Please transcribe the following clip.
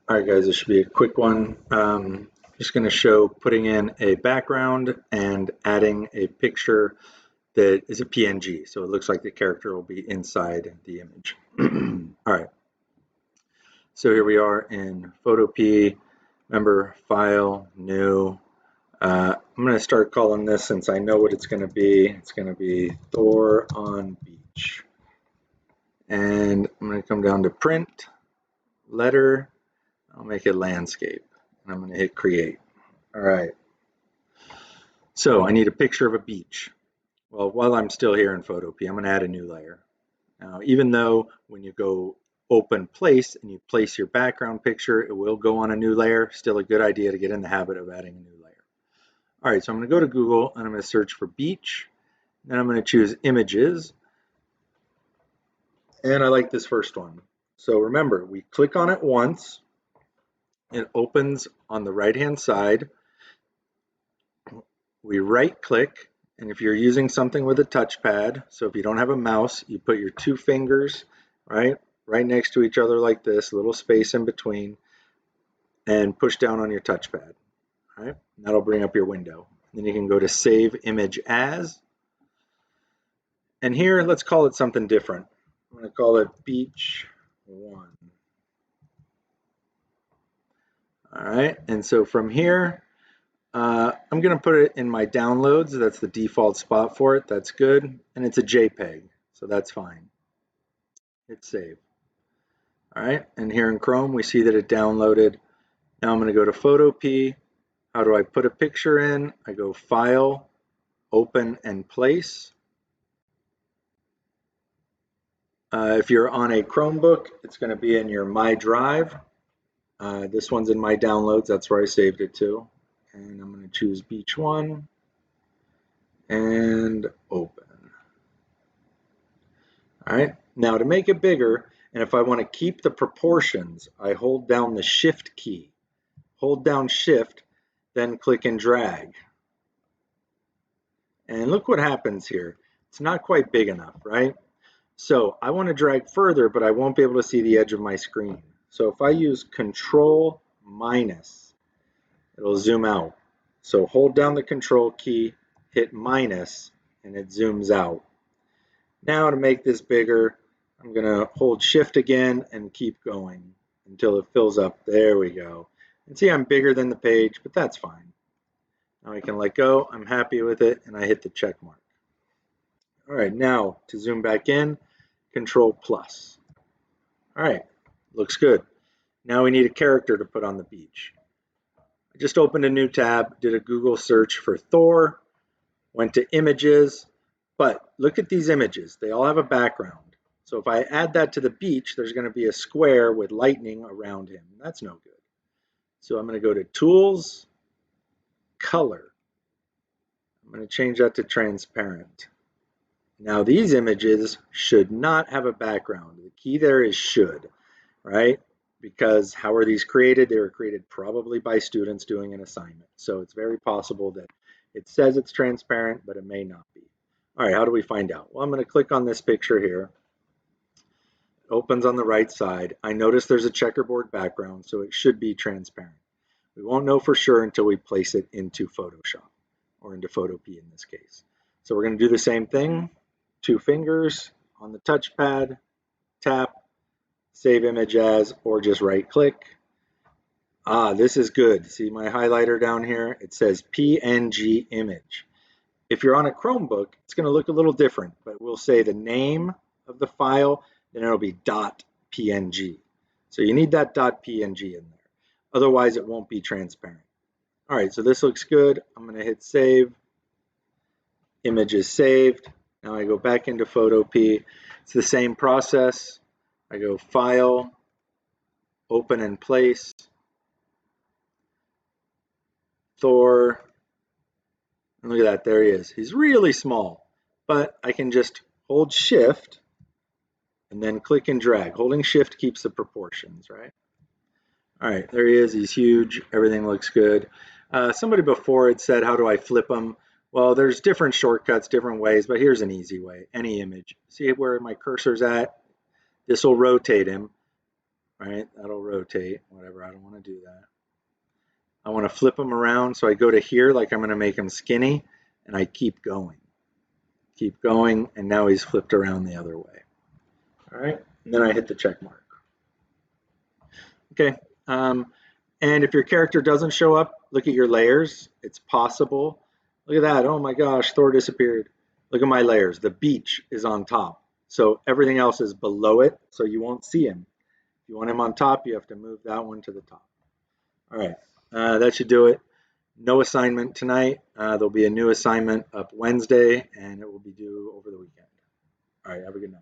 All right, guys, this should be a quick one. Just going to show putting in a background and adding a picture that is a PNG. So it looks like the character will be inside the image. All right. So here we are in Photopea. Remember, File, New. I'm going to start calling this, since I know what it's going to be. It's going to be Thor on Beach. And I'm going to come down to Print, Letter. I'll make it Landscape. And I'm going to hit Create. All right. So I need a picture of a beach. Well, while I'm still here in Photopea, I'm going to add a new layer. Now, even though when you go Open Place and you place your background picture, it will go on a new layer, still a good idea to get in the habit of adding a new layer. All right, so I'm going to go to Google and I'm going to search for beach. Then I'm going to choose images. And I like this first one. So remember, we click on it once. It opens on the right-hand side. We right-click, and if you're using something with a touchpad, so if you don't have a mouse, you put your two fingers right next to each other like this, little space in between, and push down on your touchpad. All right, that'll bring up your window. Then you can go to Save Image As, and here let's call it something different. I'm going to call it Beach 1. All right, and so from here, I'm going to put it in my downloads. That's the default spot for it. That's good. And it's a JPEG, so that's fine. Hit save. All right, and here in Chrome, we see that it downloaded. Now I'm going to go to Photopea. How do I put a picture in? I go File, Open, and Place. If you're on a Chromebook, it's going to be in your My Drive. This one's in my downloads. That's where I saved it to. And I'm going to choose Beach 1 and Open. All right, now to make it bigger, and if I want to keep the proportions, I hold down the Shift key. Hold down Shift, then click and drag. And look what happens here. It's not quite big enough, right? So I want to drag further, but I won't be able to see the edge of my screen. So if I use Control minus, it'll zoom out. So hold down the Control key, hit minus, and it zooms out. Now to make this bigger, I'm going to hold Shift again and keep going until it fills up. There we go. And see, I'm bigger than the page, but that's fine. Now I can let go. I'm happy with it, and I hit the check mark. All right, now to zoom back in, Control plus. All right, looks good. Now we need a character to put on the beach. I just opened a new tab, did a Google search for Thor, went to images, but look at these images. They all have a background. So if I add that to the beach, there's going to be a square with lightning around him. That's no good. So I'm going to go to Tools, Color. I'm going to change that to Transparent. Now these images should not have a background. The key there is should, right? Because how are these created? They were created probably by students doing an assignment. So it's very possible that it says it's transparent, but it may not be. All right, how do we find out? Well, I'm going to click on this picture here. It opens on the right side. I notice there's a checkerboard background, so it should be transparent. We won't know for sure until we place it into Photoshop, or into Photopea in this case. So we're going to do the same thing. Two fingers on the touchpad, tap, Save Image As, or just right click. This is good. See my highlighter down here? It says PNG image. If you're on a Chromebook, it's going to look a little different, but we'll say the name of the file, then it'll be .png. So you need that .png in there. Otherwise, it won't be transparent. All right, so this looks good. I'm going to hit save. Image is saved. Now I go back into Photopea. It's the same process. I go File, Open and Place, Thor, and look at that, there he is. He's really small, but I can just hold Shift and then click and drag. Holding Shift keeps the proportions, right? All right, there he is. He's huge. Everything looks good. Somebody before had said, how do I flip him? Well, there's different shortcuts, different ways, but here's an easy way. Any image. See where my cursor's at? This will rotate him. right? That'll rotate, whatever. I don't want to do that. I want to flip him around, so I go to here like I'm going to make him skinny, and I keep going, and now he's flipped around the other way. All right, and then I hit the check mark. Okay, and if your character doesn't show up, look at your layers. It's possible. Look at that. Oh my gosh, Thor disappeared. Look at my layers. The beach is on top, so everything else is below it, so you won't see him. If you want him on top, you have to move that one to the top. All right, that should do it. No assignment tonight. There'll be a new assignment up Wednesday, and it will be due over the weekend. All right, have a good night.